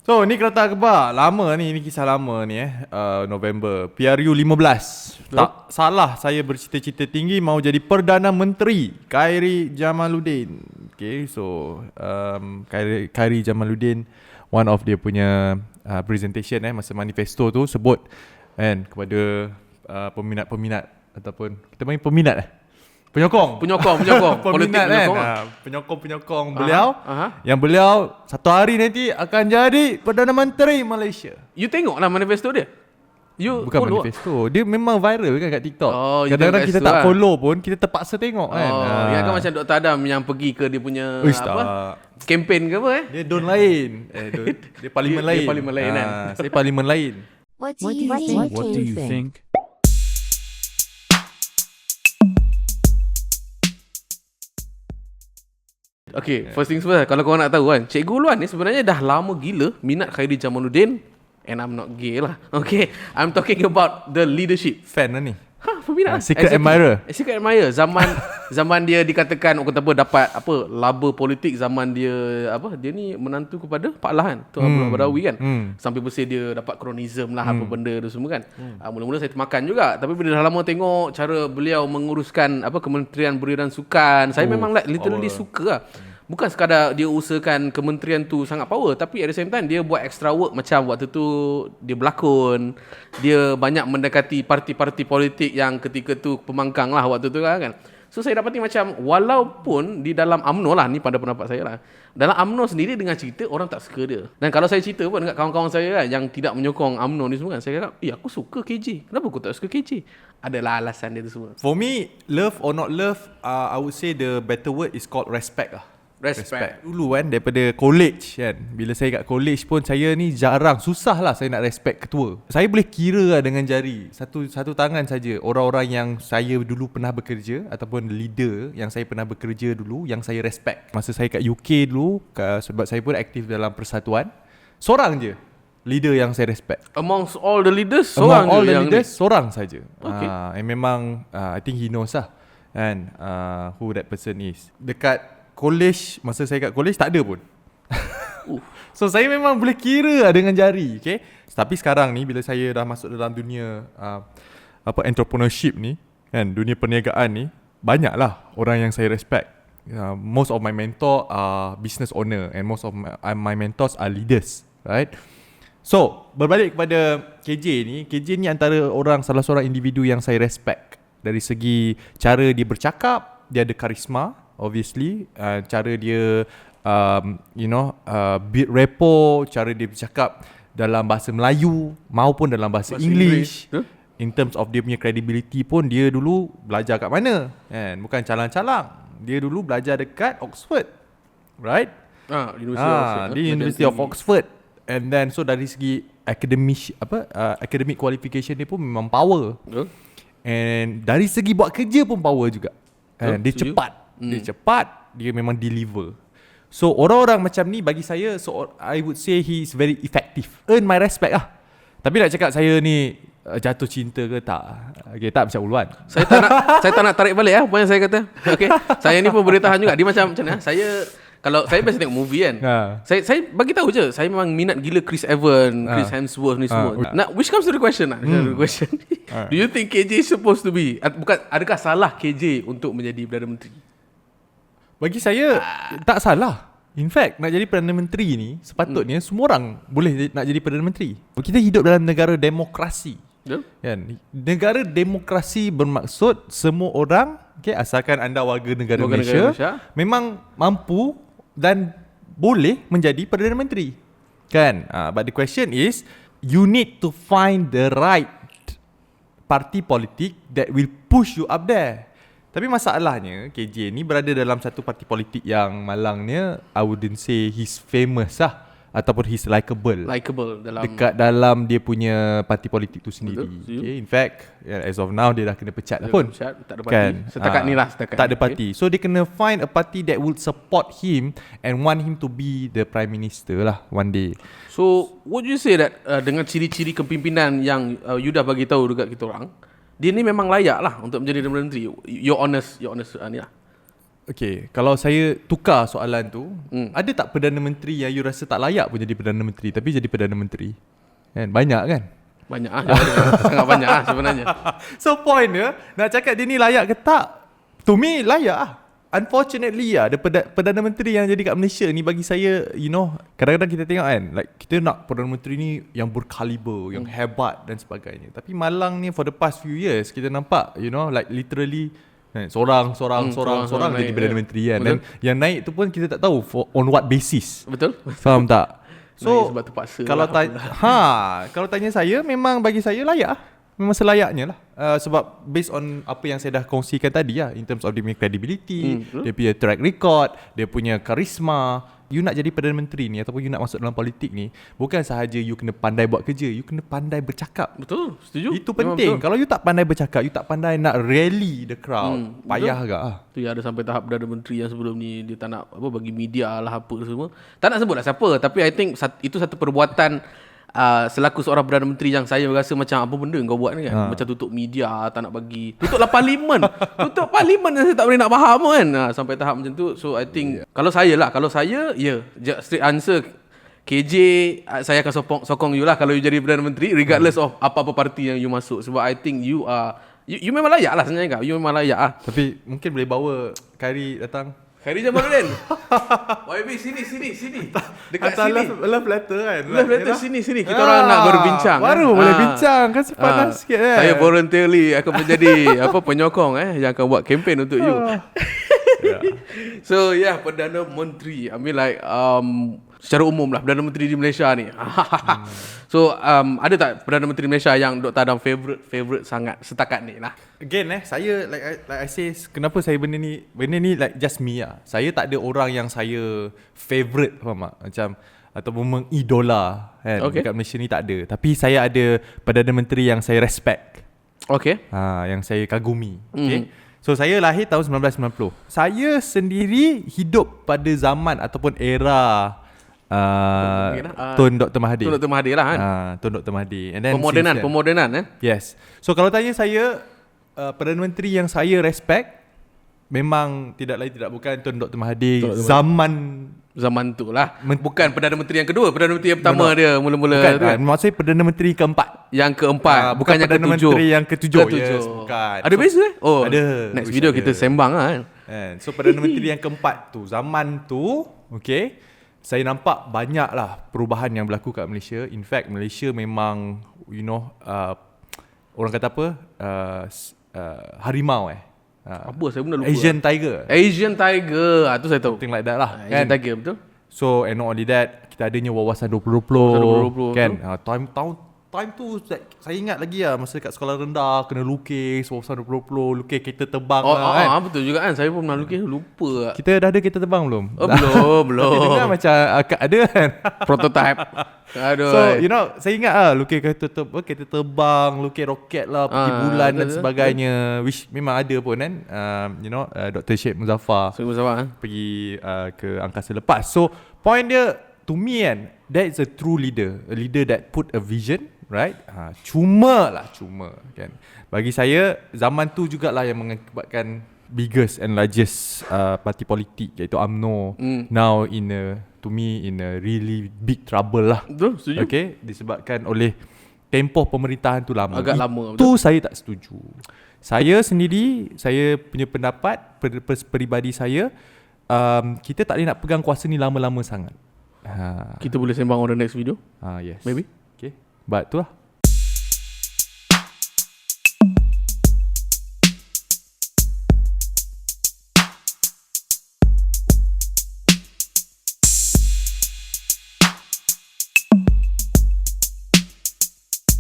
So ni Kereta Akbar. Lama ni kisah lama ni November PRU 15. Tak salah saya bercita-cita tinggi mau jadi Perdana Menteri. Khairi Jamaluddin. Okay, so Khairi Jamaluddin, one of dia punya presentation masa manifesto tu sebut kan kepada peminat-peminat ataupun kita panggil peminat Penyokong politik kan? Penyokong beliau yang beliau satu hari nanti akan jadi Perdana Menteri Malaysia. You tengok lah manifesto dia. Bukan manifesto, dia memman viral kan kat TikTok. Kadang-kadang kita tak lah. follow pun kita terpaksa tengok kan. Yang kan macam Dr. Adam yang pergi ke dia punya kempen ke apa Dia don lain. Dia parlimen lain. Dia parlimen lain kan. Saya parlimen lain. What do you think? Okay, first things first, kalau korang nak tahu kan, Cikgu Luan ni sebenarnya dah lama gila minat Khairi Jamaluddin. And I'm not gay lah. Okay, I'm talking about the leadership. Fan lah ni. Peminat Secret admirer. Secret admirer. Zaman dia dikatakan orang kata apa dapat apa laba politik zaman dia dia ni menantu kepada Pak Lah kan. Tu Abdullah Badawi kan. Sampai bersih dia dapat kronism lah apa benda tu semua kan. Mula-mula saya termakan juga, tapi bila dah lama tengok cara beliau menguruskan Kementerian Belia dan Sukan, saya memang literally suka lah. Bukan sekadar dia usahakan kementerian tu sangat power, tapi at the same time dia buat extra work. Macam waktu tu dia berlakon, dia banyak mendekati parti-parti politik yang ketika tu pembangkang lah waktu tu kan. So saya dapati macam walaupun di dalam UMNO lah, ni pada pendapat saya lah, dalam UMNO sendiri dengan cerita orang tak suka dia. Dan kalau saya cerita pun dekat kawan-kawan saya kan yang tidak menyokong UMNO ni semua kan, saya kata, aku suka KJ. Kenapa aku tak suka KJ? Adalah alasan dia tu semua. For me, love or not love, I would say the better word is called respect lah. Respect. Dulu kan daripada college kan, bila saya kat college pun saya ni susah lah saya nak respect ketua. Saya boleh kira lah dengan jari satu tangan saja orang-orang yang saya dulu pernah bekerja ataupun leader yang saya pernah bekerja dulu yang saya respect. Masa saya kat UK dulu, sebab saya pun aktif dalam persatuan, seorang je leader yang saya respect. Amongst all the leaders, seorang saja. Okay. And memang I think he knows lah kan who that person is. Dekat college, masa saya kat college tak ada pun. So saya memang boleh kira dengan jari, okay? Tapi sekarang ni bila saya dah masuk dalam dunia entrepreneurship ni kan, dunia perniagaan ni, banyaklah orang yang saya respect. Most of my mentor are business owner and most of my mentors are leaders, right? So berbalik kepada KJ ni antara salah seorang individu yang saya respect dari segi cara dia bercakap. Dia ada karisma, obviously, cara dia build rapport, cara dia bercakap dalam bahasa Melayu maupun dalam bahasa English. In terms of dia punya credibility pun, dia dulu belajar kat mana kan? Bukan calang-calang. Dia dulu belajar dekat Oxford, right? University of Oxford. And then so dari segi academic qualification dia pun memang power. And dari segi buat kerja pun power juga. Dia cepat, dia memang deliver. So orang-orang macam ni bagi saya, so I would say he is very effective. Earn my respect lah. Tapi nak cakap saya ni jatuh cinta ke tak? Okay, tak macam Uluan. Saya tak nak tarik balik apa yang saya kata. Okay. Saya ni pun boleh tahan juga. Dia macam mana? Kalau saya biasa tengok movie kan, saya bagi tahu je, saya memang minat gila Chris Evans, Chris Hemsworth ni semua. Now, which comes to the question lah. Do you think KJ is supposed to be, adakah salah KJ untuk menjadi Perdana Menteri? Bagi saya tak salah. In fact, nak jadi Perdana Menteri ni sepatutnya semua orang boleh nak jadi Perdana Menteri. Kita hidup dalam negara demokrasi. Kan? Negara demokrasi bermaksud semua orang, asalkan anda warga negara Malaysia, memang mampu dan boleh menjadi Perdana Menteri. Kan? But the question is, you need to find the right parti politik that will push you up there. Tapi masalahnya KJ ni berada dalam satu parti politik yang malangnya I wouldn't say he's famous lah, ataupun he's likeable dekat dalam dia punya parti politik tu sendiri. Okay, in fact, as of now dia dah kena pecat lah pun. Tak ada parti. Kan? Setakat ni lah. Tak ada parti. So dia kena find a party that would support him and want him to be the prime minister lah one day. So would you say that dengan ciri-ciri kepimpinan yang you dah bagi tahu dekat kita orang, dia ni memang layak lah untuk menjadi Perdana Menteri? Your honest ni lah. Okay, kalau saya tukar soalan tu, ada tak Perdana Menteri yang you rasa tak layak pun jadi Perdana Menteri tapi jadi Perdana Menteri? Kan banyak kan? Banyak sangat banyak sebenarnya. So point dia, nak cakap dia ni layak ke tak? To me layak. Unfortunately the Perdana Menteri yang jadi kat Malaysia ni bagi saya, you know, kadang-kadang kita tengok kan, like kita nak Perdana Menteri ni yang berkaliber, yang hebat dan sebagainya. Tapi malang ni for the past few years kita nampak, you know, like literally Seorang jadi Perdana Menteri kan. Dan yang naik tu pun kita tak tahu on what basis. Betul. Faham tak? So sebab terpaksa kalau kalau tanya saya, memang bagi saya layak. Memang selayaknya lah. Sebab based on apa yang saya dah kongsikan tadi lah, in terms of dia punya credibility, dia punya track record, dia punya karisma. You nak jadi Perdana Menteri ni ataupun you nak masuk dalam politik ni, bukan sahaja you kena pandai buat kerja, you kena pandai bercakap. Betul, setuju. Itu penting. Kalau you tak pandai bercakap, you tak pandai nak rally the crowd, payah betul. agak Tu yang ada sampai tahap Perdana Menteri yang sebelum ni dia tak nak bagi media lah apa semua. Tak nak sebut lah siapa, tapi I think itu satu perbuatan selaku seorang Perdana Menteri yang saya rasa macam apa benda kau buat ni kan. Macam tutup media, tak nak bagi, tutup parlimen. Tutup parlimen yang saya tak boleh nak faham kan. Sampai tahap macam tu. So I think kalau saya straight answer, KJ saya akan sokong you lah kalau you jadi Perdana Menteri, regardless of apa-apa parti yang you masuk. Sebab I think you memang layak lah sebenarnya kau. You memang layak lah. Tapi mungkin boleh bawa Khairi datang. Khairi Jamaluddin. YB sini. Dekat hantar sini. love letter kan. Love letter sini. Kita orang nak berbincang. Baru boleh bincang kan, sepanas sikit kan. Saya voluntarily akan menjadi penyokong yang akan buat kempen untuk you. So Perdana Menteri, I mean like secara umum lah Perdana Menteri di Malaysia ni. So ada tak Perdana Menteri Malaysia yang Dr. Adam favorite sangat setakat ni lah? Again saya like I say, kenapa saya benda ni like just me lah. Saya tak ada orang yang saya favorite, faham tak? Macam ataupun mengidola kan. Dekat Malaysia ni tak ada. Tapi saya ada Perdana Menteri yang saya respect. Okay. Yang saya kagumi. Okay. So saya lahir tahun 1990. Saya sendiri hidup pada zaman ataupun era Tun Dr. Mahathir. Tun Dr. Mahathir lah kan. Tun Dr. Mahathir. And then Pemodenan Yes. So kalau tanya saya, Perdana Menteri yang saya respect memang tidak lain tidak bukan Tun Dr. Mahathir. Zaman tu lah. Bukan Perdana Menteri yang kedua. Perdana Menteri yang pertama dia mula-mula bukan, tu kan. Maksudnya Perdana Menteri keempat. Yang keempat. Bukan yang Perdana ketujuh. Menteri yang ketujuh. Yes, bukan. Ada beza ada. Next video kita sembang lah kan. So Perdana Menteri yang keempat tu, zaman tu, okay, saya nampak banyak lah perubahan yang berlaku kat Malaysia. In fact, Malaysia memang, you know, orang kata apa, harimau apa saya pun dah lupa. Asian Tiger. Tu saya tahu. Something like that lah. Asian Tiger, betul. So and not only that, kita adanya wawasan 2020 kan. Time tu saya ingat lagi lah, masa kat sekolah rendah kena lukis wawasan 2020, lukis kereta terbang kan. Betul juga kan. Saya pun pernah lukis, lupa. Kita dah ada kereta terbang belum? Belum. Tapi dengar macam ada kan. Prototype. Aduh. So you know, saya ingat lukis kereta terbang, lukis roket lah, pergi bulan dan sebagainya, which memang ada pun kan. You know, Dr. Sheikh Muzaffar pergi ke angkasa lepas. So point dia, to me kan, that is a true leader, a leader that put a vision, right? Cuma kan, bagi saya zaman tu jugalah yang mengakibatkan biggest and largest parti politik, iaitu UMNO now to me in a really big trouble lah. Betul, setuju. Okay, disebabkan oleh tempoh pemerintahan tu lama. Agak lama. Itu saya tak setuju. Saya sendiri, saya punya pendapat peribadi saya, kita tak boleh nak pegang kuasa ni lama-lama sangat. Kita boleh sembang on the next video. Yes. Maybe. Okay. But tu lah.